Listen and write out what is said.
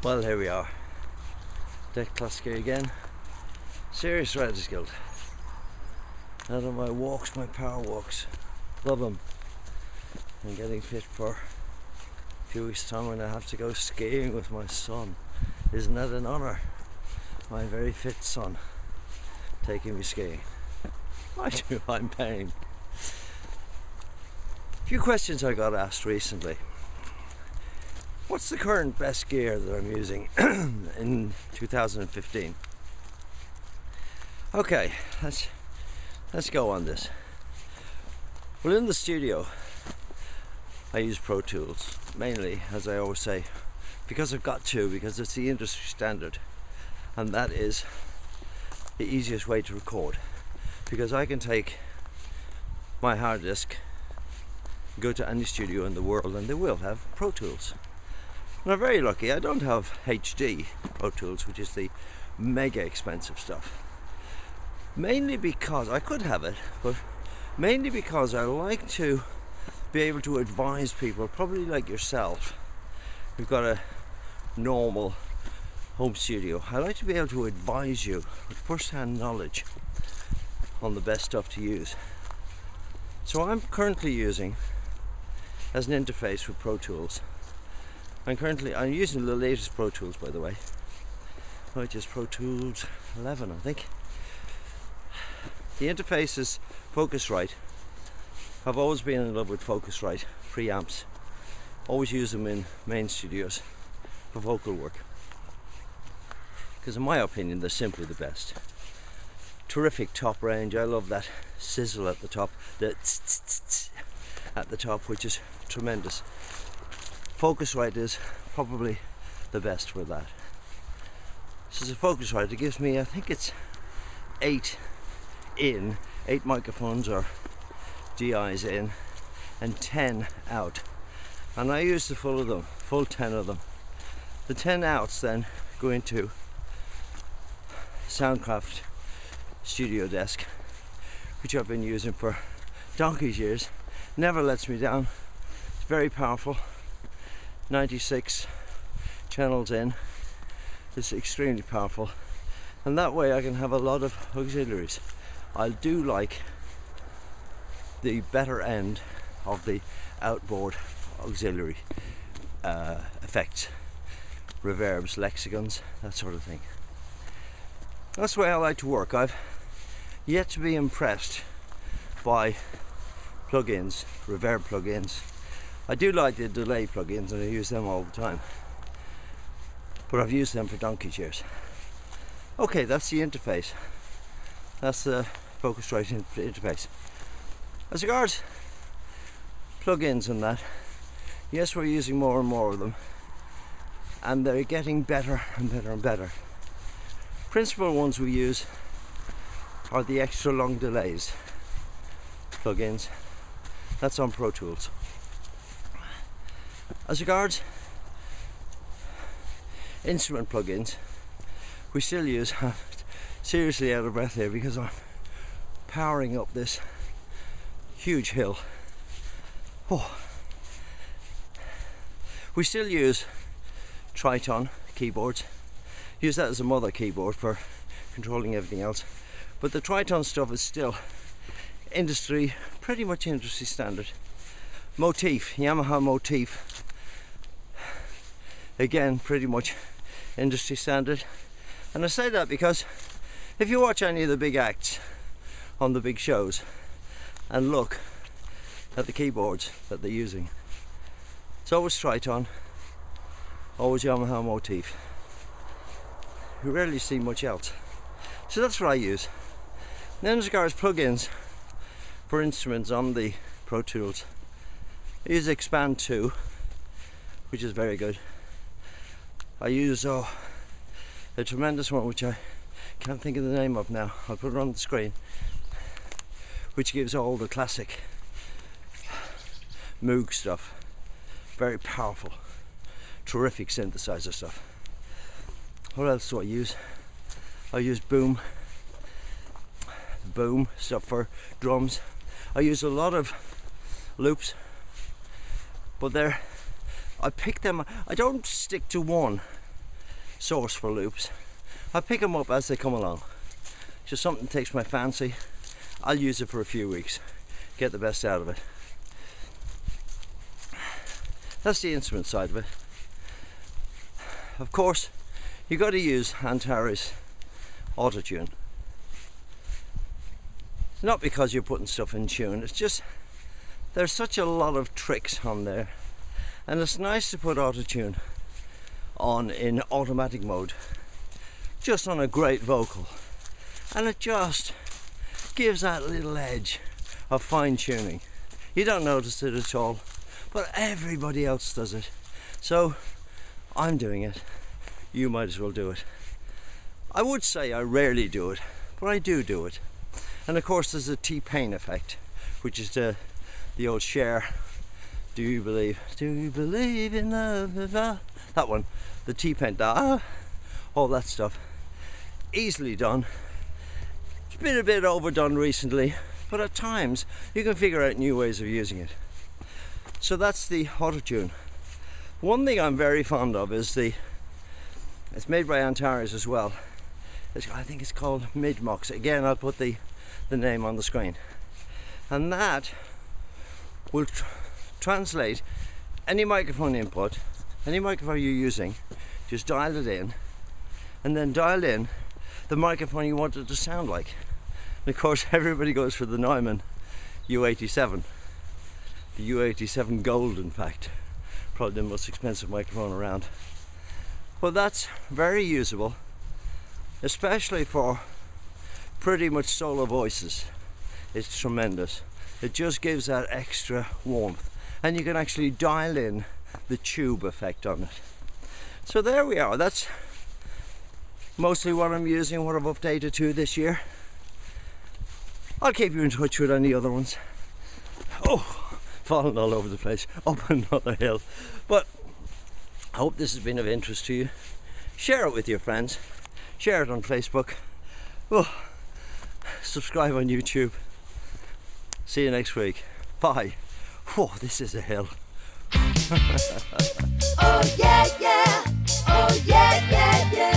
Well, here we are. Deck Cluskey again. Serious riders guild. Out on my walks, my power walks. Love them. I'm getting fit for a few weeks' time when I have to go skiing with my son. Isn't that an honour? My very fit son taking me skiing. I'm paying. A few questions I got asked recently. What's the current best gear that I'm using in 2015? Okay, let's go on this. Well, in the studio I use Pro Tools mainly, as I always say, because I've got to, because it's the industry standard, and that is the easiest way to record, because I can take my hard disk, go to any studio in the world, and they will have Pro Tools. And I'm very lucky. I don't have HD Pro Tools, which is the mega expensive stuff. Mainly because I could have it, but mainly because I like to be able to advise people, probably like yourself, who've got a normal home studio. I like to be able to advise you with first-hand knowledge on the best stuff to use. So I'm currently using, as an interface with Pro Tools, I'm using the latest Pro Tools, by the way, which is Pro Tools 11, I think. The interface is Focusrite. I've always been in love with Focusrite preamps. Always use them in main studios for vocal work, because in my opinion they're simply the best. Terrific top range. I love that sizzle at the top, the tss at the top, which is tremendous. Focusrite is probably the best for that. This is a Focusrite. It gives me, I think it's 8 microphones or DIs in, and 10 out. And I use the full 10 of them. The 10 outs then go into Soundcraft Studio Desk, which I've been using for donkey's years. Never lets me down. It's very powerful. 96 channels in. It's extremely powerful, and that way I can have a lot of auxiliaries. I do like the better end of the outboard auxiliary effects, reverbs, lexicons, that sort of thing. That's the way I like to work. I've yet to be impressed by plugins, reverb plugins. I do like the delay plugins, and I use them all the time, but I've used them for donkey's years. Okay, that's the interface. That's the Focusrite interface. As regards plugins and that, yes, we're using more and more of them, and they're getting better and better and better. Principal ones we use are the extra long delays plugins. That's on Pro Tools. As regards instrument plugins, we still use, I'm seriously out of breath here because I'm powering up this huge hill. Oh. We still use Triton keyboards. Use that as a mother keyboard for controlling everything else. But the Triton stuff is still pretty much industry standard. Motif, Yamaha Motif. Again, pretty much industry standard. And I say that because if you watch any of the big acts on the big shows and look at the keyboards that they're using, it's always Triton, always Yamaha Motif. You rarely see much else. So that's what I use. And then as regards plugins for instruments on the Pro Tools, I use Expand 2, which is very good. I use a tremendous one which I can't think of the name of now. I'll put it on the screen, which gives all the classic Moog stuff. Very powerful, terrific synthesizer stuff. What else do I use? I use Boom stuff for drums. I use a lot of loops, but I pick them. I don't stick to one. source for loops. I pick them up as they come along. Just something takes my fancy, I'll use it for a few weeks, get the best out of it. That's the instrument side of it. Of course, you got to use Antares autotune. Not because you're putting stuff in tune, it's just there's such a lot of tricks on there, and it's nice to put autotune on in automatic mode, just on a great vocal, and it just gives that little edge of fine tuning. You don't notice it at all, but everybody else does it. So I'm doing it, you might as well do it. I would say I rarely do it, but I do it. And of course there's a T-Pain effect, which is the old Cher, do you believe in love, that one, the T-Pain, all that stuff. Easily done. It's been a bit overdone recently, but at times you can figure out new ways of using it. So that's the autotune. One thing I'm very fond of is it's made by Antares as well. I think it's called Mid-Mox. Again, I'll put the name on the screen. And that will translate any microphone input, any microphone you're using, just dial it in, and then dial in the microphone you want it to sound like. And of course, everybody goes for the Neumann U87. The U87 Gold, in fact. Probably the most expensive microphone around. But that's very usable, especially for pretty much solo voices. It's tremendous. It just gives that extra warmth, and you can actually dial in the tube effect on it. So there we are. That's mostly what I'm using, what I've updated to this year. I'll keep you in touch with any other ones. Oh, falling all over the place, up another hill. But I hope this has been of interest to you. Share it with your friends. Share it on Facebook. Oh, subscribe on YouTube. See you next week. Bye. Whoa, this is a hill. Oh yeah, yeah. Oh yeah, yeah, yeah.